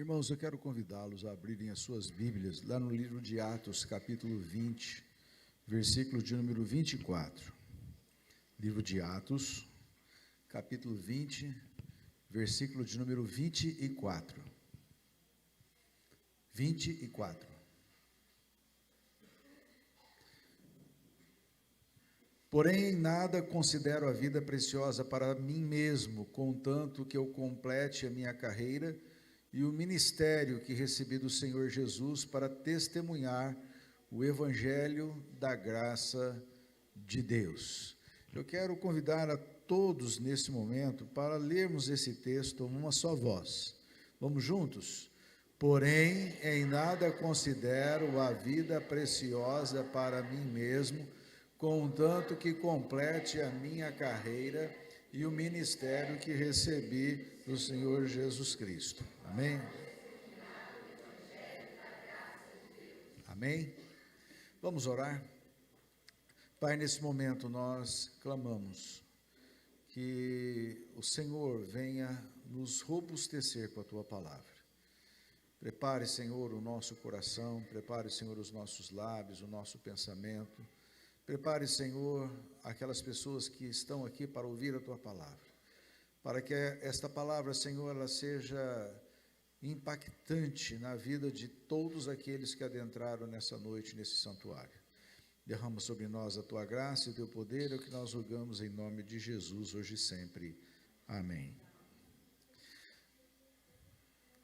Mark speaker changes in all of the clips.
Speaker 1: Irmãos, eu quero convidá-los a abrirem as suas Bíblias, lá no livro de Atos, capítulo 20, versículo de número 24. Livro de Atos, capítulo 20, versículo de número 24. 24. Porém, em nada considero a vida preciosa para mim mesmo, contanto que eu complete a minha carreira e o ministério que recebi do Senhor Jesus para testemunhar o Evangelho da graça de Deus. Eu quero convidar a todos nesse momento para lermos esse texto numa só voz. Vamos juntos? Porém, em nada considero a vida preciosa para mim mesmo, contanto que complete a minha carreira e o ministério que recebi do Senhor Jesus Cristo. Amém? Amém? Vamos orar? Pai, nesse momento nós clamamos que o Senhor venha nos robustecer com a Tua palavra. Prepare, Senhor, o nosso coração, prepare, Senhor, os nossos lábios, o nosso pensamento. Prepare, Senhor, aquelas pessoas que estão aqui para ouvir a Tua palavra, para que esta palavra, Senhor, ela seja impactante na vida de todos aqueles que adentraram nessa noite, nesse santuário. Derrama sobre nós a Tua graça e o Teu poder, é o que nós rogamos em nome de Jesus, hoje e sempre. Amém.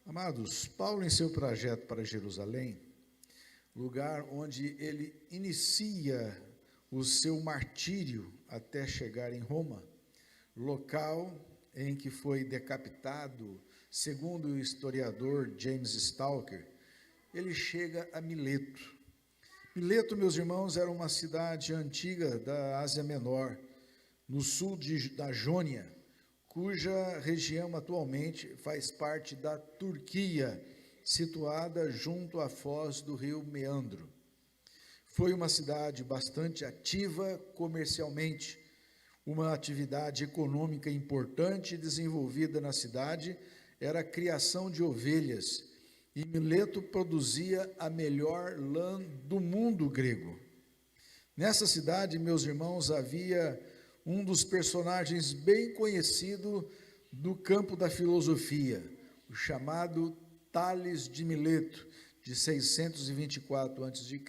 Speaker 1: Amados, Paulo, em seu trajeto para Jerusalém, lugar onde ele inicia o seu martírio até chegar em Roma, local em que foi decapitado, segundo o historiador James Stalker, ele chega a Mileto. Mileto, meus irmãos, era uma cidade antiga da Ásia Menor, no sul da Jônia, cuja região atualmente faz parte da Turquia, situada junto à foz do rio Meandro. Foi uma cidade bastante ativa comercialmente. Uma atividade econômica importante desenvolvida na cidade era a criação de ovelhas, e Mileto produzia a melhor lã do mundo grego. Nessa cidade, meus irmãos, havia um dos personagens bem conhecido do campo da filosofia, o chamado Tales de Mileto, de 624 a.C.,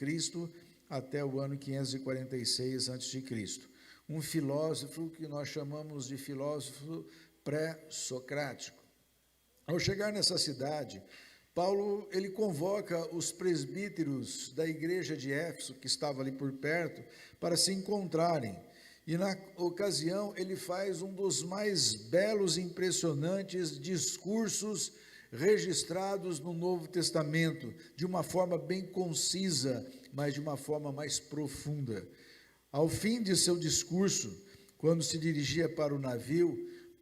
Speaker 1: até o ano 546 a.C., um filósofo que nós chamamos de filósofo pré-socrático. Ao chegar nessa cidade, Paulo ele convoca os presbíteros da igreja de Éfeso, que estava ali por perto, para se encontrarem. E na ocasião ele faz um dos mais belos e impressionantes discursos registrados no Novo Testamento, de uma forma bem concisa, mas de uma forma mais profunda. Ao fim de seu discurso, quando se dirigia para o navio,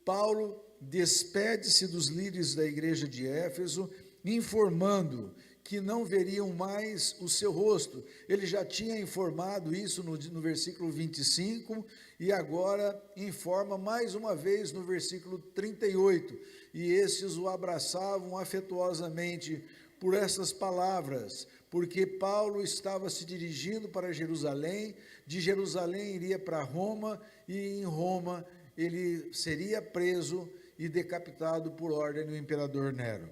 Speaker 1: Paulo despede-se dos líderes da igreja de Éfeso, informando que não veriam mais o seu rosto. Ele já tinha informado isso no versículo 25, e agora informa mais uma vez no versículo 38, e esses o abraçavam afetuosamente por essas palavras, porque Paulo estava se dirigindo para Jerusalém, de Jerusalém iria para Roma, e em Roma ele seria preso e decapitado por ordem do imperador Nero.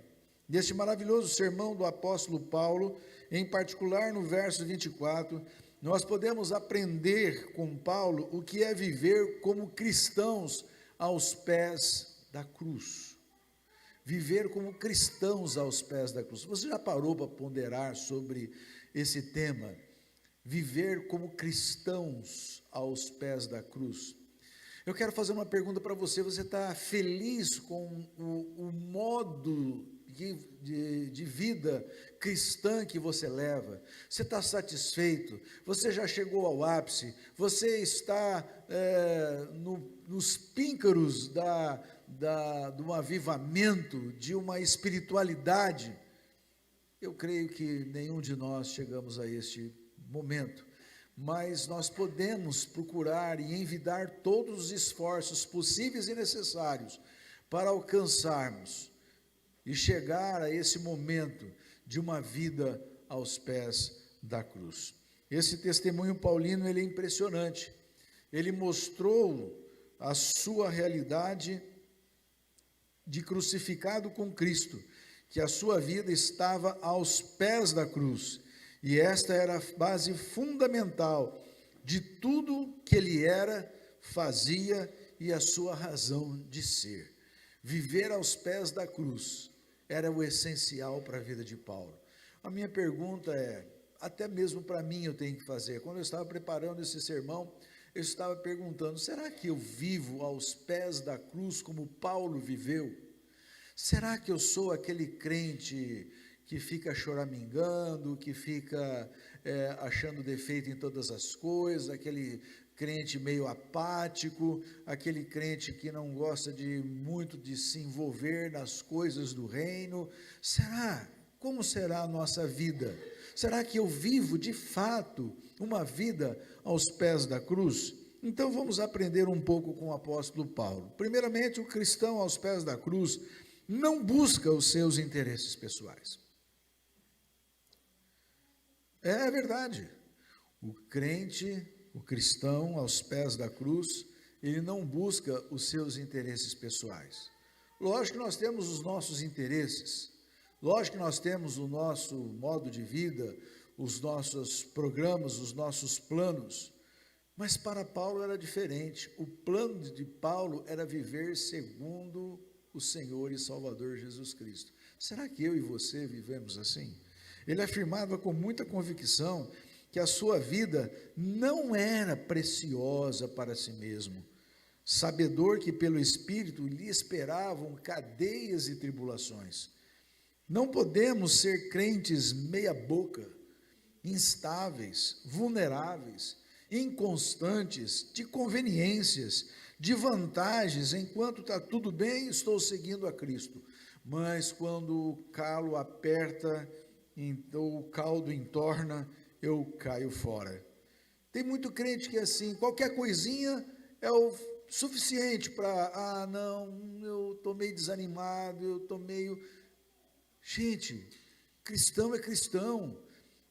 Speaker 1: Neste maravilhoso sermão do apóstolo Paulo, em particular no verso 24, nós podemos aprender com Paulo o que é viver como cristãos aos pés da cruz. Viver como cristãos aos pés da cruz. Você já parou para ponderar sobre esse tema? Viver como cristãos aos pés da cruz. Eu quero fazer uma pergunta para você. Você está feliz com o modo de vida cristã que você leva? Você está satisfeito? Você já chegou ao ápice? Você está nos píncaros de um avivamento, de uma espiritualidade? Eu creio que nenhum de nós chegamos a este momento, mas nós podemos procurar e envidar todos os esforços possíveis e necessários para alcançarmos e chegar a esse momento de uma vida aos pés da cruz. Esse testemunho paulino, ele é impressionante. Ele mostrou a sua realidade de crucificado com Cristo, que a sua vida estava aos pés da cruz, e esta era a base fundamental de tudo que ele era, fazia e a sua razão de ser. Viver aos pés da cruz era o essencial para a vida de Paulo. A minha pergunta é, até mesmo para mim eu tenho que fazer, quando eu estava preparando esse sermão, eu estava perguntando, será que eu vivo aos pés da cruz como Paulo viveu? Será que eu sou aquele crente que fica choramingando, que fica achando defeito em todas as coisas, aquele crente meio apático, aquele crente que não gosta muito de se envolver nas coisas do reino? Será? Como será a nossa vida? Será que eu vivo de fato uma vida aos pés da cruz? Então vamos aprender um pouco com o apóstolo Paulo. Primeiramente, o cristão aos pés da cruz não busca os seus interesses pessoais. É verdade. O crente, o cristão aos pés da cruz, ele não busca os seus interesses pessoais. Lógico que nós temos os nossos interesses, lógico que nós temos o nosso modo de vida, os nossos programas, os nossos planos, mas para Paulo era diferente. O plano de Paulo era viver segundo o Senhor e Salvador Jesus Cristo. Será que eu e você vivemos assim? Ele afirmava com muita convicção que a sua vida não era preciosa para si mesmo, sabedor que pelo Espírito lhe esperavam cadeias e tribulações. Não podemos ser crentes meia boca, instáveis, vulneráveis, inconstantes, de conveniências, de vantagens. Enquanto está tudo bem, estou seguindo a Cristo, mas quando o calo aperta, o caldo entorna, eu caio fora. Tem muito crente que é assim, qualquer coisinha é o suficiente para, não, eu estou meio desanimado, eu estou meio... Gente, cristão é cristão.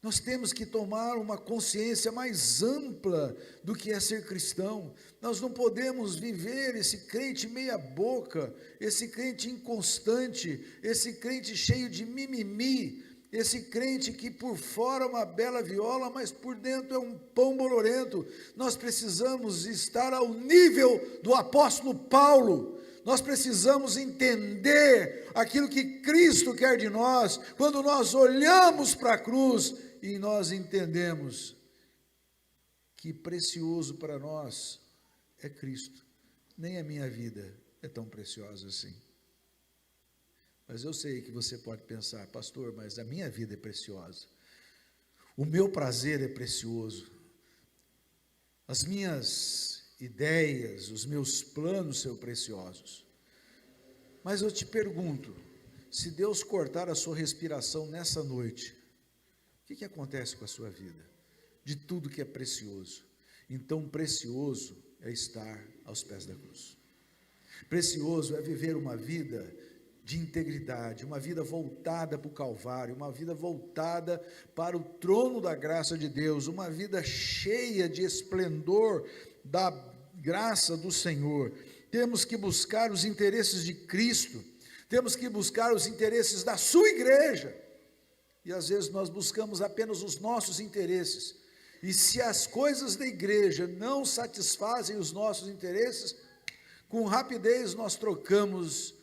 Speaker 1: Nós temos que tomar uma consciência mais ampla do que é ser cristão. Nós não podemos viver esse crente meia boca, esse crente inconstante, esse crente cheio de mimimi, esse crente que por fora é uma bela viola, mas por dentro é um pão bolorento. Nós precisamos estar ao nível do apóstolo Paulo. Nós precisamos entender aquilo que Cristo quer de nós, quando nós olhamos para a cruz e nós entendemos que precioso para nós é Cristo. Nem a minha vida é tão preciosa assim. Mas eu sei que você pode pensar, pastor, mas a minha vida é preciosa. O meu prazer é precioso. As minhas ideias, os meus planos são preciosos. Mas eu te pergunto, se Deus cortar a sua respiração nessa noite, o que acontece com a sua vida? De tudo que é precioso. Então, precioso é estar aos pés da cruz. Precioso é viver uma vida de integridade, uma vida voltada para o Calvário, uma vida voltada para o trono da graça de Deus, uma vida cheia de esplendor da graça do Senhor. Temos que buscar os interesses de Cristo, temos que buscar os interesses da sua igreja, e às vezes nós buscamos apenas os nossos interesses, e se as coisas da igreja não satisfazem os nossos interesses, com rapidez nós trocamos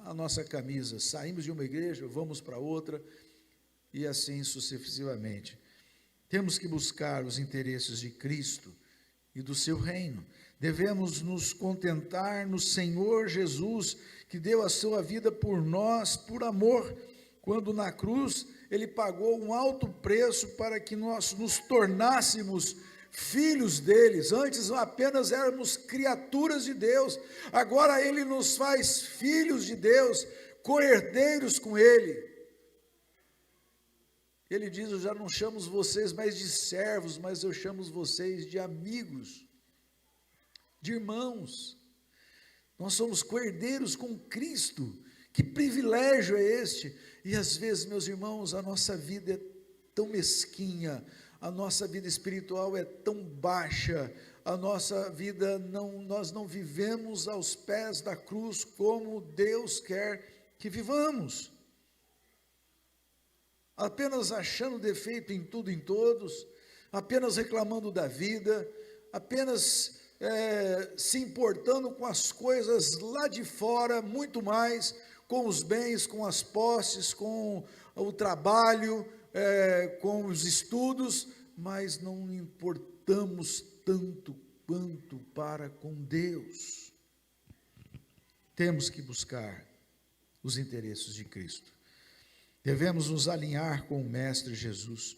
Speaker 1: a nossa camisa, saímos de uma igreja, vamos para outra, e assim sucessivamente. Temos que buscar os interesses de Cristo e do seu reino. Devemos nos contentar no Senhor Jesus, que deu a sua vida por nós, por amor, quando na cruz ele pagou um alto preço para que nós nos tornássemos filhos deles. Antes apenas éramos criaturas de Deus, agora ele nos faz filhos de Deus, co-herdeiros com ele. Ele diz, eu já não chamo vocês mais de servos, mas eu chamo vocês de amigos, de irmãos. Nós somos co-herdeiros com Cristo, Que privilégio é este? E às vezes, meus irmãos, a nossa vida é tão mesquinha, a nossa vida espiritual é tão baixa, a nossa vida nós não vivemos aos pés da cruz como Deus quer que vivamos. Apenas achando defeito em tudo e em todos, apenas reclamando da vida, apenas se importando com as coisas lá de fora, muito mais com os bens, com as posses, com o trabalho, com os estudos, mas não importamos tanto quanto para com Deus. Temos que buscar os interesses de Cristo. Devemos nos alinhar com o Mestre Jesus.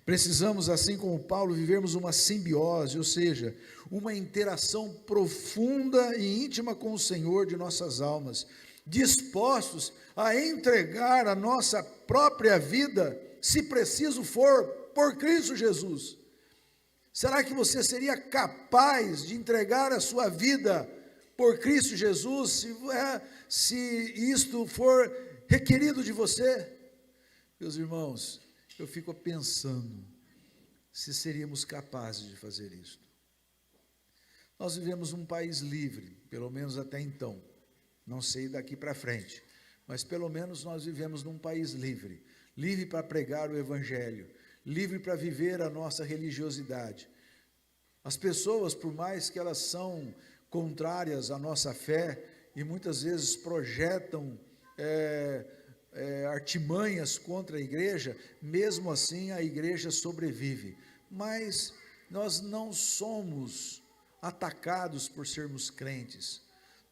Speaker 1: Precisamos, assim como Paulo, vivermos uma simbiose, ou seja, uma interação profunda e íntima com o Senhor de nossas almas, dispostos a entregar a nossa própria vida, se preciso for, por Cristo Jesus. Será que você seria capaz de entregar a sua vida por Cristo Jesus, se isto for requerido de você? Meus irmãos, eu fico pensando se seríamos capazes de fazer isso. Nós vivemos num país livre, pelo menos até então, não sei daqui para frente, mas pelo menos nós vivemos num país livre, livre para pregar o Evangelho, livre para viver a nossa religiosidade. As pessoas, por mais que elas são contrárias à nossa fé, e muitas vezes projetam artimanhas contra a igreja, mesmo assim a igreja sobrevive. Mas nós não somos atacados por sermos crentes,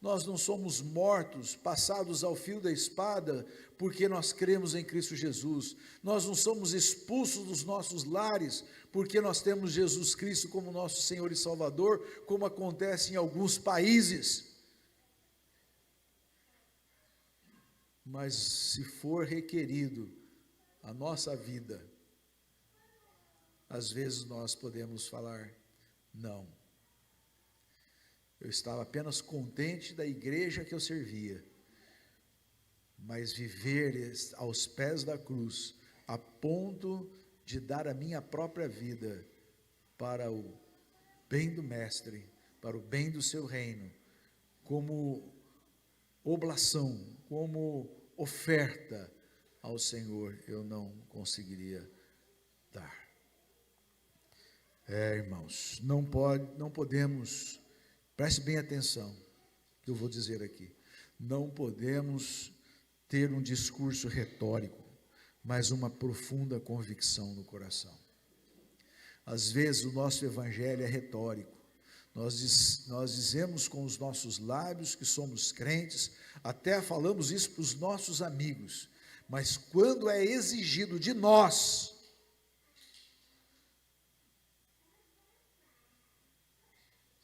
Speaker 1: nós não somos mortos, passados ao fio da espada, porque nós cremos em Cristo Jesus, nós não somos expulsos dos nossos lares, porque nós temos Jesus Cristo como nosso Senhor e Salvador, como acontece em alguns países. Mas se for requerido a nossa vida, às vezes nós podemos falar, não. Eu estava apenas contente da igreja que eu servia, mas viver aos pés da cruz, a ponto de dar a minha própria vida para o bem do Mestre, para o bem do seu reino, como oblação, como oferta ao Senhor, eu não conseguiria dar. Irmãos, não podemos, preste bem atenção, que eu vou dizer aqui, não podemos ter um discurso retórico, mas uma profunda convicção no coração. Às vezes o nosso evangelho é retórico, nós dizemos com os nossos lábios que somos crentes, até falamos isso para os nossos amigos, mas quando é exigido de nós,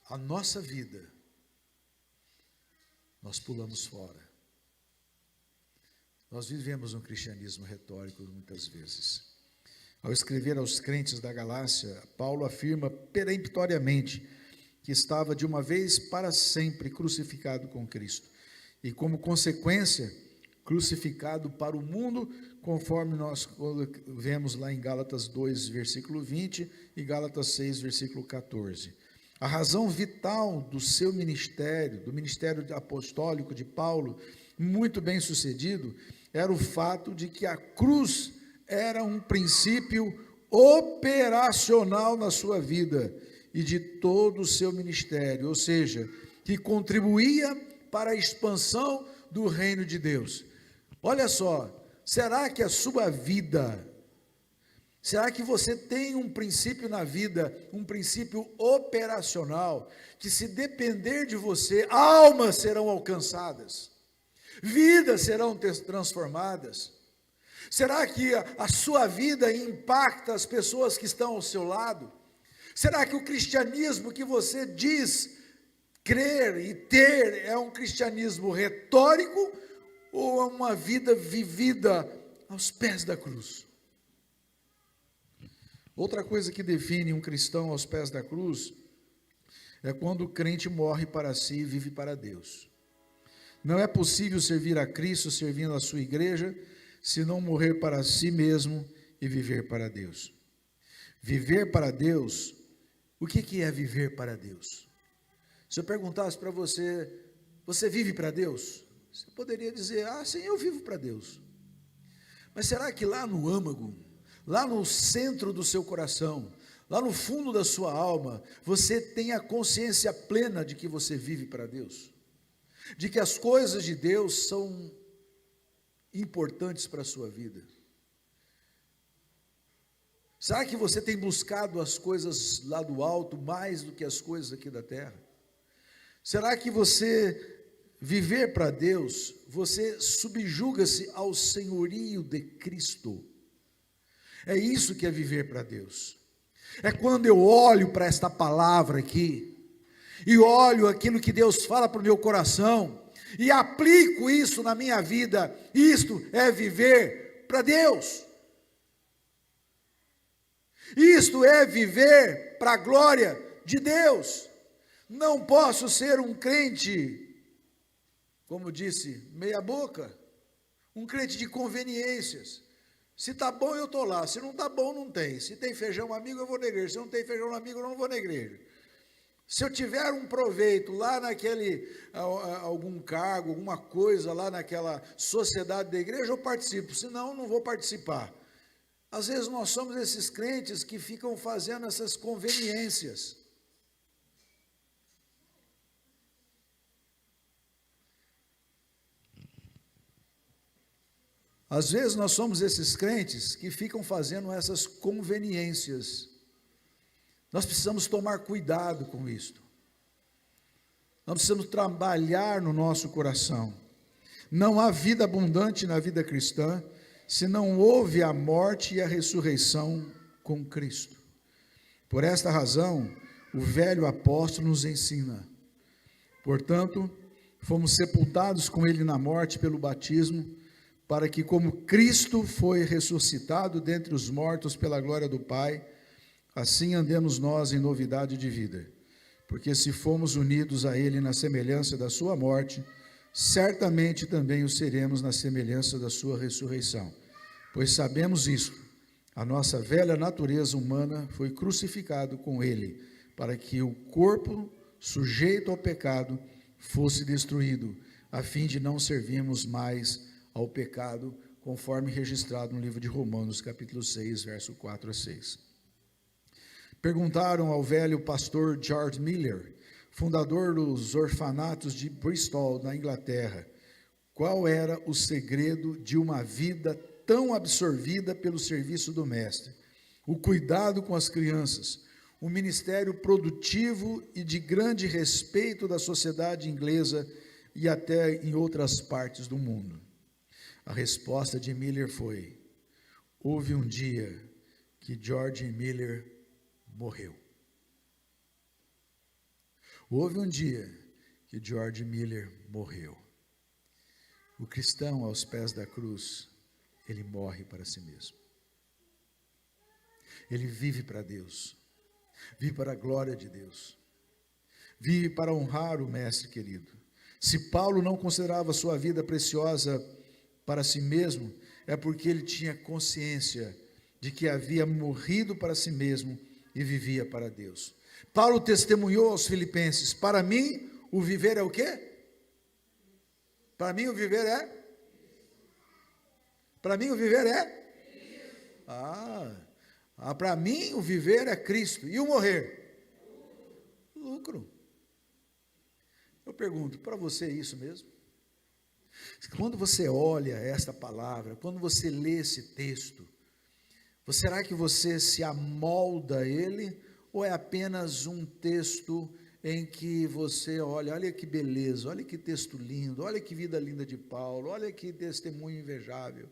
Speaker 1: a nossa vida, nós pulamos fora. Nós vivemos um cristianismo retórico muitas vezes. Ao escrever aos crentes da Galácia, Paulo afirma peremptoriamente que estava de uma vez para sempre crucificado com Cristo, e como consequência, crucificado para o mundo, conforme nós vemos lá em Gálatas 2, versículo 20, e Gálatas 6, versículo 14. A razão vital do seu ministério, do ministério apostólico de Paulo, muito bem sucedido, era o fato de que a cruz era um princípio operacional na sua vida e de todo o seu ministério, ou seja, que contribuía para a expansão do reino de Deus. Olha só, será que a sua vida, será que você tem um princípio na vida, um princípio operacional, que se depender de você, almas serão alcançadas, vidas serão transformadas? Será que a sua vida impacta as pessoas que estão ao seu lado? Será que o cristianismo que você diz crer e ter é um cristianismo retórico ou é uma vida vivida aos pés da cruz? Outra coisa que define um cristão aos pés da cruz é quando o crente morre para si e vive para Deus. Não é possível servir a Cristo servindo a sua igreja, se não morrer para si mesmo e viver para Deus. Viver para Deus, o que é viver para Deus? Se eu perguntasse para você, você vive para Deus? Você poderia dizer, sim, eu vivo para Deus. Mas será que lá no âmago, lá no centro do seu coração, lá no fundo da sua alma, você tem a consciência plena de que você vive para Deus? De que as coisas de Deus são importantes para a sua vida? Será que você tem buscado as coisas lá do alto mais do que as coisas aqui da terra? Será que você viver para Deus, você subjuga-se ao senhorio de Cristo? É isso que é viver para Deus. É quando eu olho para esta palavra aqui, e olho aquilo que Deus fala para o meu coração, e aplico isso na minha vida. Isto é viver para Deus. Isto é viver para a glória de Deus. Não posso ser um crente, como disse, meia boca, um crente de conveniências. Se está bom, eu estou lá. Se não está bom, não tem. Se tem feijão amigo, eu vou na igreja. Se não tem feijão amigo, eu não vou na igreja. Se eu tiver um proveito lá naquele, algum cargo, alguma coisa lá naquela sociedade da igreja, eu participo. Senão, eu não vou participar. Às vezes nós somos esses crentes que ficam fazendo essas conveniências. Às vezes nós somos esses crentes que ficam fazendo essas conveniências. Nós precisamos tomar cuidado com isto. Nós precisamos trabalhar no nosso coração. Não há vida abundante na vida cristã se não houve a morte e a ressurreição com Cristo. Por esta razão, o velho apóstolo nos ensina. Portanto, fomos sepultados com ele na morte pelo batismo, para que, como Cristo foi ressuscitado dentre os mortos pela glória do Pai, assim andemos nós em novidade de vida. Porque se fomos unidos a ele na semelhança da sua morte, certamente também o seremos na semelhança da sua ressurreição. Pois sabemos isto, a nossa velha natureza humana foi crucificado com ele, para que o corpo sujeito ao pecado fosse destruído, a fim de não servirmos mais ao pecado, conforme registrado no livro de Romanos, capítulo 6, verso 4 a 6. Perguntaram ao velho pastor George Miller, fundador dos orfanatos de Bristol, na Inglaterra, qual era o segredo de uma vida tão absorvida pelo serviço do mestre, o cuidado com as crianças, um ministério produtivo e de grande respeito da sociedade inglesa e até em outras partes do mundo. A resposta de Miller foi: houve um dia que George Miller morreu. Houve um dia que George Miller morreu. O cristão aos pés da cruz, ele morre para si mesmo. Ele vive para Deus, vive para a glória de Deus, vive para honrar o mestre querido. Se Paulo não considerava sua vida preciosa para si mesmo, é porque ele tinha consciência de que havia morrido para si mesmo e vivia para Deus. Paulo testemunhou aos filipenses: para mim o viver é o quê? Para mim o viver é? Para mim o viver é? Para mim o viver é Cristo. E o morrer? Lucro. Eu pergunto, para você é isso mesmo? Quando você olha esta palavra, quando você lê esse texto, será que você se amolda a ele, ou é apenas um texto em que você olha que beleza, olha que texto lindo, olha que vida linda de Paulo, olha que testemunho invejável,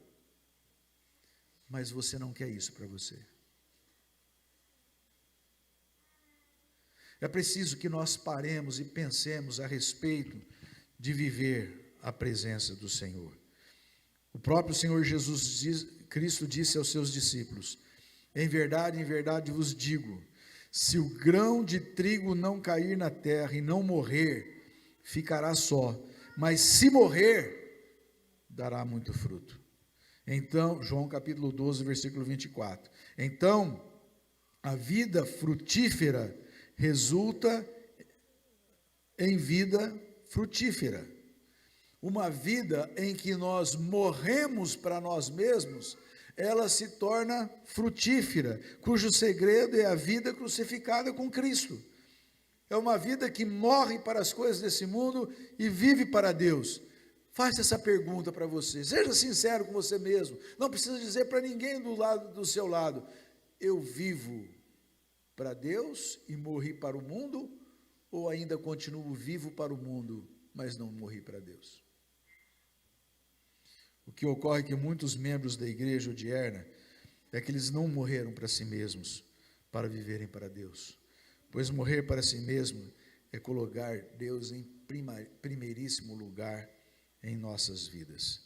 Speaker 1: mas você não quer isso para você? É preciso que nós paremos e pensemos a respeito de viver a presença do Senhor. O próprio Senhor Jesus Cristo disse aos seus discípulos: em verdade vos digo, se o grão de trigo não cair na terra e não morrer, ficará só, mas se morrer, dará muito fruto. Então, João capítulo 12, versículo 24. Então, a vida frutífera resulta em vida frutífera. Uma vida em que nós morremos para nós mesmos, ela se torna frutífera, cujo segredo é a vida crucificada com Cristo. É uma vida que morre para as coisas desse mundo e vive para Deus. Faça essa pergunta para você, seja sincero com você mesmo, não precisa dizer para ninguém do seu lado, eu vivo para Deus e morri para o mundo, ou ainda continuo vivo para o mundo, mas não morri para Deus? O que ocorre é que muitos membros da igreja odierna é que eles não morreram para si mesmos, para viverem para Deus, pois morrer para si mesmo é colocar Deus em primeiríssimo lugar em nossas vidas.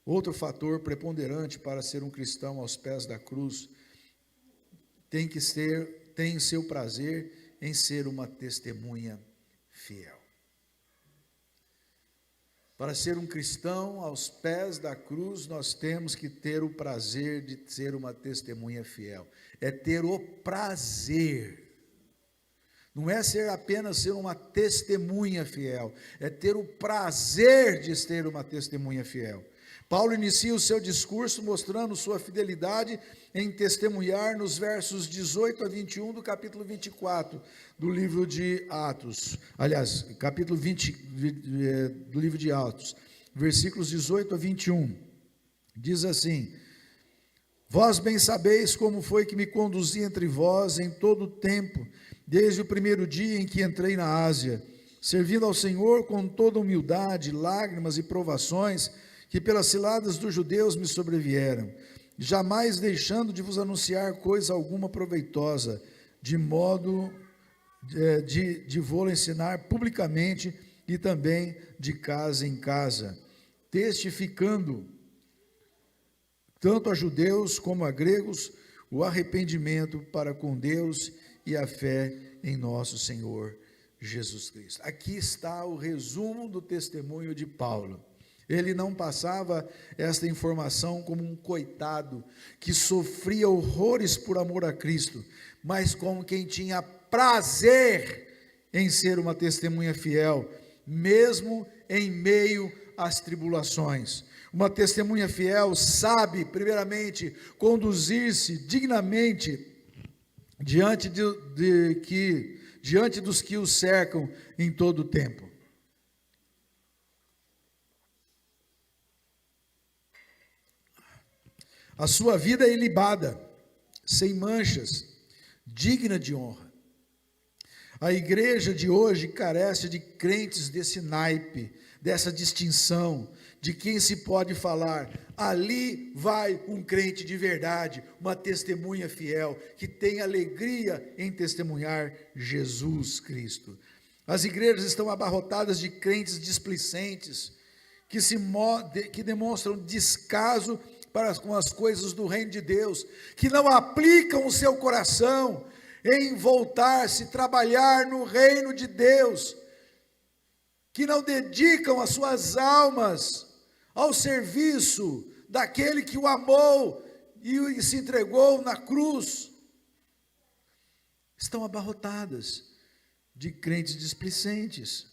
Speaker 1: Outro fator preponderante para ser um cristão aos pés da cruz tem seu prazer em ser uma testemunha fiel. Para ser um cristão aos pés da cruz, nós temos que ter o prazer de ser uma testemunha fiel. É ter o prazer. Não é apenas ser uma testemunha fiel, é ter o prazer de ser uma testemunha fiel. Paulo inicia o seu discurso mostrando sua fidelidade em testemunhar nos versos 18 a 21 do capítulo 24 do livro de Atos. Aliás, capítulo 20 do livro de Atos, versículos 18 a 21. Diz assim: vós bem sabeis como foi que me conduzi entre vós em todo o tempo, desde o primeiro dia em que entrei na Ásia, servindo ao Senhor com toda humildade, lágrimas e provações, que pelas ciladas dos judeus me sobrevieram, jamais deixando de vos anunciar coisa alguma proveitosa, de modo de vou-lo ensinar publicamente e também de casa em casa, testificando tanto a judeus como a gregos o arrependimento para com Deus e a fé em nosso Senhor Jesus Cristo. Aqui está o resumo do testemunho de Paulo. Ele não passava esta informação como um coitado que sofria horrores por amor a Cristo, mas como quem tinha prazer em ser uma testemunha fiel, mesmo em meio às tribulações. Uma testemunha fiel sabe, primeiramente, conduzir-se dignamente diante dos que o cercam em todo o tempo. A sua vida é ilibada, sem manchas, digna de honra. A igreja de hoje carece de crentes desse naipe, dessa distinção, de quem se pode falar, ali vai um crente de verdade, uma testemunha fiel, que tem alegria em testemunhar Jesus Cristo. As igrejas estão abarrotadas de crentes displicentes, que demonstram descaso para com as coisas do reino de Deus, que não aplicam o seu coração em voltar-se, trabalhar no reino de Deus, que não dedicam as suas almas ao serviço daquele que o amou e se entregou na cruz. Estão abarrotadas de crentes displicentes,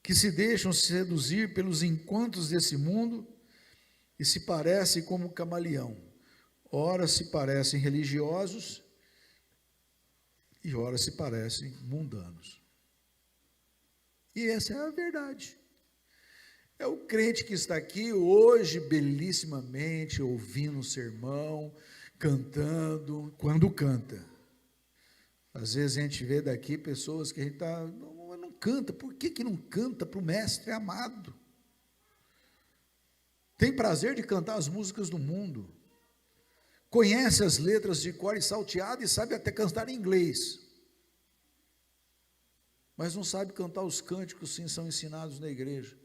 Speaker 1: que se deixam seduzir pelos encantos desse mundo e se parecem como camaleão. Ora se parecem religiosos e ora se parecem mundanos. E essa é a verdade. É o crente que está aqui hoje, belíssimamente, ouvindo um sermão, cantando, quando canta. Às vezes a gente vê daqui pessoas que a gente não canta. Por que não canta para o mestre amado? Tem prazer de cantar as músicas do mundo, conhece as letras de cor e salteado e sabe até cantar em inglês, mas não sabe cantar os cânticos que são ensinados na igreja.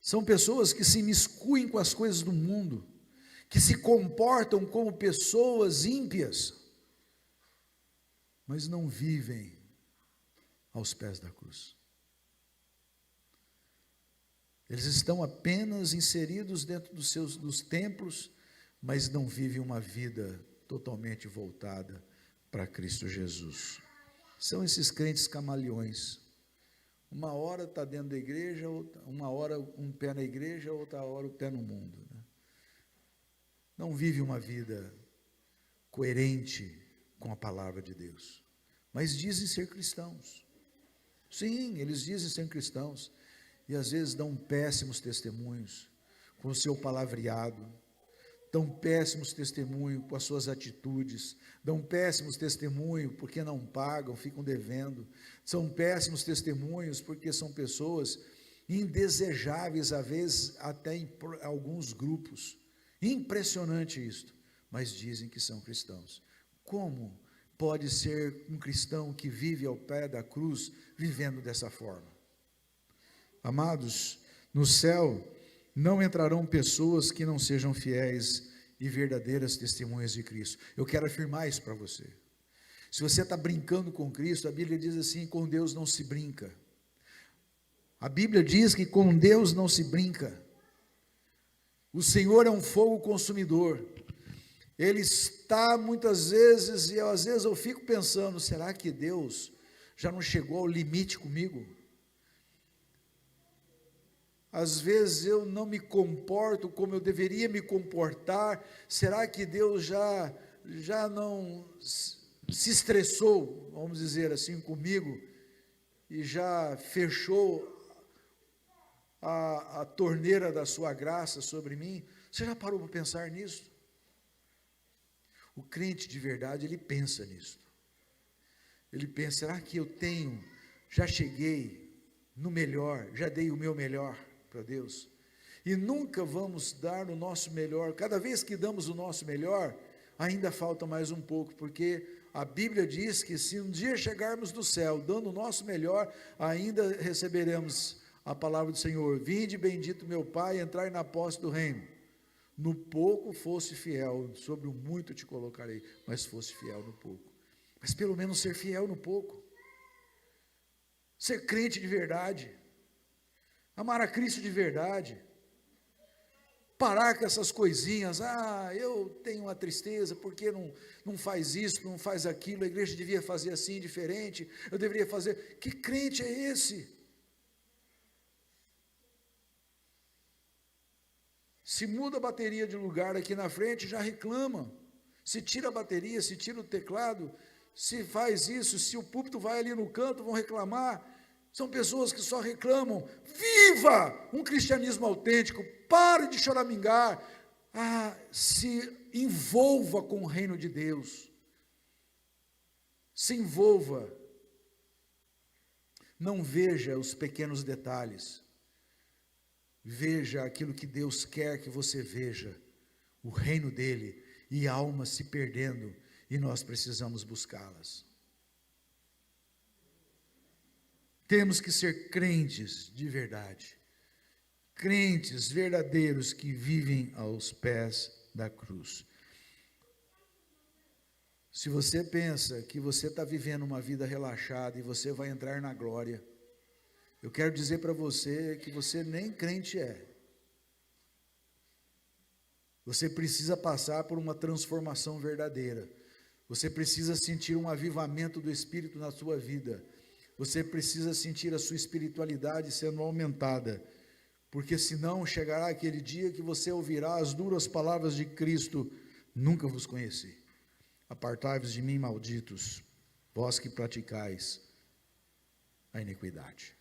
Speaker 1: São pessoas que se imiscuem com as coisas do mundo, que se comportam como pessoas ímpias, mas não vivem aos pés da cruz. Eles estão apenas inseridos dentro dos templos, mas não vivem uma vida totalmente voltada para Cristo Jesus. São esses crentes camaleões. Uma hora está dentro da igreja, uma hora um pé na igreja, outra hora o pé no mundo, né? Não vive uma vida coerente com a palavra de Deus, mas dizem ser cristãos. Sim, eles dizem ser cristãos, e às vezes dão péssimos testemunhos com o seu palavreado, dão péssimos testemunhos com as suas atitudes, dão péssimos testemunhos porque não pagam, ficam devendo, são péssimos testemunhos porque são pessoas indesejáveis, às vezes até em alguns grupos. Impressionante isto, mas dizem que são cristãos. Como pode ser um cristão que vive ao pé da cruz, vivendo dessa forma? Amados, no céu não entrarão pessoas que não sejam fiéis e verdadeiras testemunhas de Cristo. Eu quero afirmar isso para você. Se você está brincando com Cristo, a Bíblia diz assim: com Deus não se brinca. A Bíblia diz que com Deus não se brinca. O Senhor é um fogo consumidor. Ele está muitas vezes, e às vezes eu fico pensando, será que Deus já não chegou ao limite comigo? Às vezes eu não me comporto como eu deveria me comportar. Será que Deus já não se estressou, vamos dizer assim, comigo, e já fechou a torneira da sua graça sobre mim? Você já parou para pensar nisso? O crente de verdade, ele pensa nisso. Ele pensa, será que eu já cheguei no melhor, já dei o meu melhor para Deus? E nunca vamos dar o nosso melhor. Cada vez que damos o nosso melhor, ainda falta mais um pouco, porque a Bíblia diz que se um dia chegarmos do céu, dando o nosso melhor, ainda receberemos a palavra do Senhor: vinde bendito meu Pai, entrai na posse do reino. No pouco fosse fiel, sobre o muito te colocarei, mas fosse fiel no pouco. Mas pelo menos ser fiel no pouco, ser crente de verdade, amar a Cristo de verdade, parar com essas coisinhas. Eu tenho uma tristeza, porque não faz isso, não faz aquilo, a igreja devia fazer assim, diferente, eu deveria fazer. Que crente é esse? Se muda a bateria de lugar aqui na frente, já reclama. Se tira a bateria, se tira o teclado, se faz isso, se o púlpito vai ali no canto, vão reclamar. São pessoas que só reclamam. Viva um cristianismo autêntico, pare de choramingar, se envolva com o reino de Deus, se envolva, não veja os pequenos detalhes, veja aquilo que Deus quer que você veja, o reino dele, e almas se perdendo, e nós precisamos buscá-las. Temos que ser crentes de verdade, crentes verdadeiros que vivem aos pés da cruz. Se você pensa que você está vivendo uma vida relaxada e você vai entrar na glória, eu quero dizer para você que você nem crente é. Você precisa passar por uma transformação verdadeira. Você precisa sentir um avivamento do Espírito na sua vida. Você precisa sentir a sua espiritualidade sendo aumentada, porque senão chegará aquele dia que você ouvirá as duras palavras de Cristo: nunca vos conheci, apartai-vos de mim, malditos, vós que praticais a iniquidade.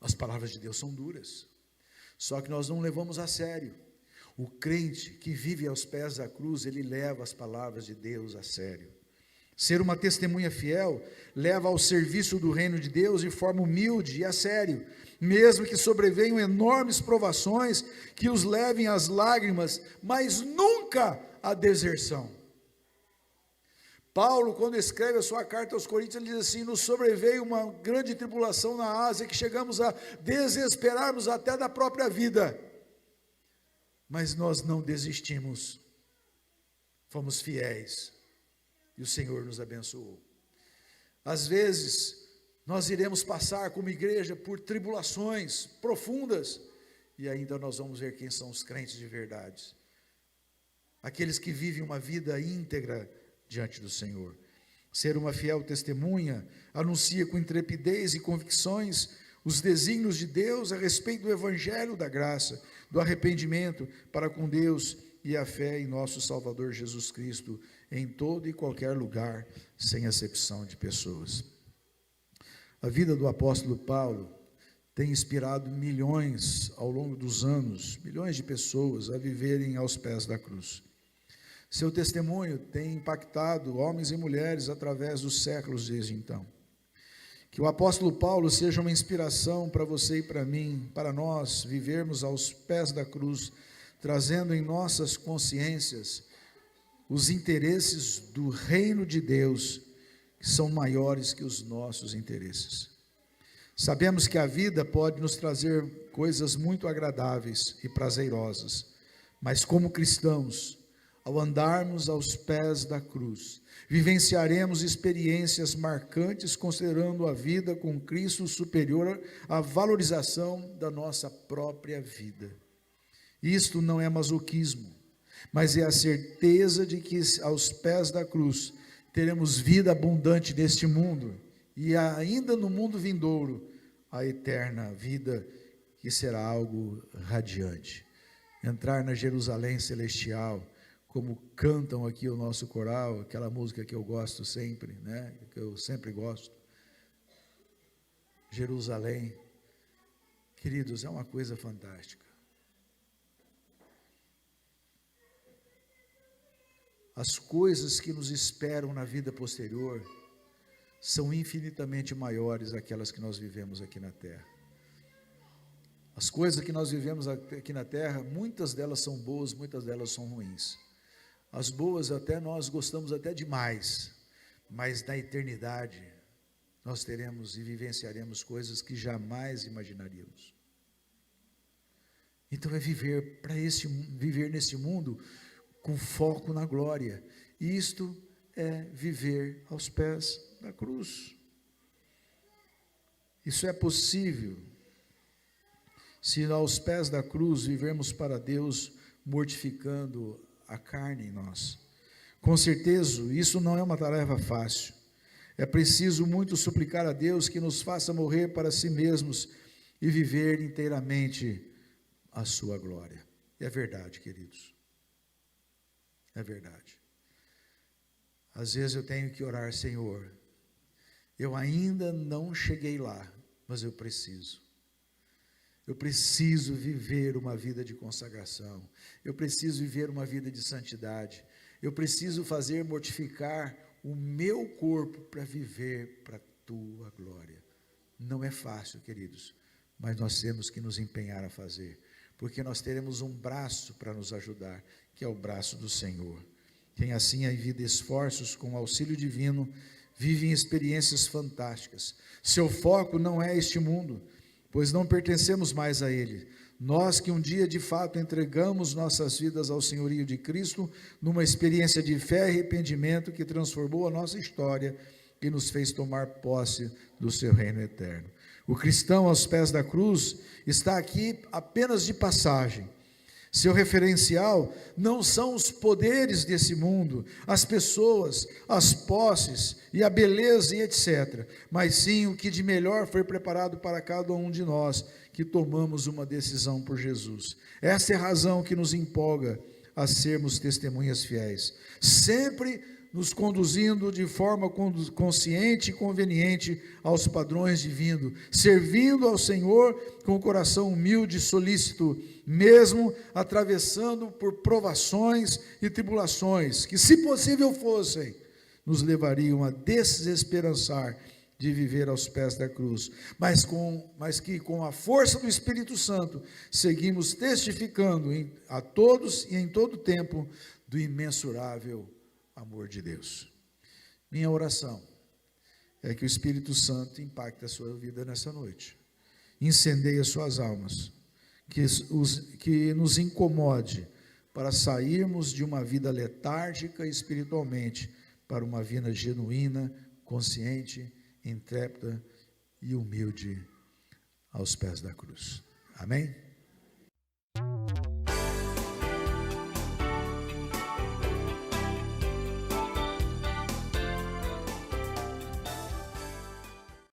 Speaker 1: As palavras de Deus são duras, só que nós não levamos a sério. O crente que vive aos pés da cruz, ele leva as palavras de Deus a sério. Ser uma testemunha fiel leva ao serviço do reino de Deus de forma humilde e a sério, mesmo que sobrevenham enormes provações que os levem às lágrimas, mas nunca à deserção. Paulo, quando escreve a sua carta aos Coríntios, ele diz assim: nos sobreveio uma grande tribulação na Ásia, que chegamos a desesperarmos até da própria vida, mas nós não desistimos, fomos fiéis, e o Senhor nos abençoou. Às vezes, Nós iremos passar como igreja por tribulações profundas, e ainda nós vamos ver quem são os crentes de verdade, aqueles que vivem uma vida íntegra diante do Senhor. Ser uma fiel testemunha, anuncia com intrepidez e convicções os desígnios de Deus a respeito do evangelho da graça, do arrependimento para com Deus e a fé em nosso Salvador Jesus Cristo, em todo e qualquer lugar, sem acepção de pessoas. A vida do apóstolo Paulo tem inspirado milhões ao longo dos anos, milhões de pessoas a viverem aos pés da cruz. Seu testemunho tem impactado homens e mulheres através dos séculos desde então. Que o apóstolo Paulo seja uma inspiração para você e para mim, para nós vivermos aos pés da cruz, trazendo em nossas consciências os interesses do reino de Deus, que são maiores que os nossos interesses. Sabemos que a vida pode nos trazer coisas muito agradáveis e prazerosas, mas como cristãos, ao andarmos aos pés da cruz, vivenciaremos experiências marcantes, considerando a vida com Cristo superior à valorização da nossa própria vida. Isto não é masoquismo, mas é a certeza de que aos pés da cruz teremos vida abundante neste mundo e ainda no mundo vindouro, a eterna vida que será algo radiante. Entrar na Jerusalém celestial, como cantam aqui o nosso coral, aquela música que eu gosto sempre, né? Que eu sempre gosto. Jerusalém, queridos, é uma coisa fantástica. As coisas que nos esperam na vida posterior são infinitamente maiores daquelas que nós vivemos aqui na terra. As coisas que nós vivemos aqui na terra, muitas delas são boas, muitas delas são ruins. As boas até nós gostamos até demais, mas na eternidade nós teremos e vivenciaremos coisas que jamais imaginaríamos. Então é viver nesse mundo com foco na glória. E isto é viver aos pés da cruz. Isso é possível se aos pés da cruz vivermos para Deus, mortificando a carne em nós. Com certeza, isso não é uma tarefa fácil. É preciso muito suplicar a Deus que nos faça morrer para si mesmos e viver inteiramente a sua glória. E é verdade, queridos. É verdade. Às vezes eu tenho que orar, Senhor, eu ainda não cheguei lá, mas eu preciso. Eu preciso viver uma vida de consagração. Eu preciso viver uma vida de santidade. Eu preciso mortificar o meu corpo para viver para a tua glória. Não é fácil, queridos, mas nós temos que nos empenhar a fazer, porque nós teremos um braço para nos ajudar, que é o braço do Senhor. Quem assim evita esforços com o auxílio divino, vive em experiências fantásticas. Seu foco não é este mundo, pois não pertencemos mais a ele. Nós que um dia de fato entregamos nossas vidas ao senhorio de Cristo, numa experiência de fé e arrependimento que transformou a nossa história e nos fez tomar posse do seu reino eterno. O cristão aos pés da cruz está aqui apenas de passagem. Seu referencial não são os poderes desse mundo, as pessoas, as posses e a beleza e etc., mas sim o que de melhor foi preparado para cada um de nós que tomamos uma decisão por Jesus. Essa é a razão que nos empolga a sermos testemunhas fiéis, sempre nos conduzindo de forma consciente e conveniente aos padrões divinos, servindo ao Senhor com o coração humilde e solícito, mesmo atravessando por provações e tribulações, que se possível fossem, nos levariam a desesperançar de viver aos pés da cruz, mas que com a força do Espírito Santo, seguimos testificando a todos e em todo tempo do imensurável amor de Deus. Minha oração é que o Espírito Santo impacte a sua vida nessa noite, incendeie as suas almas, que nos incomode para sairmos de uma vida letárgica espiritualmente para uma vida genuína, consciente, intrépida e humilde aos pés da cruz. Amém?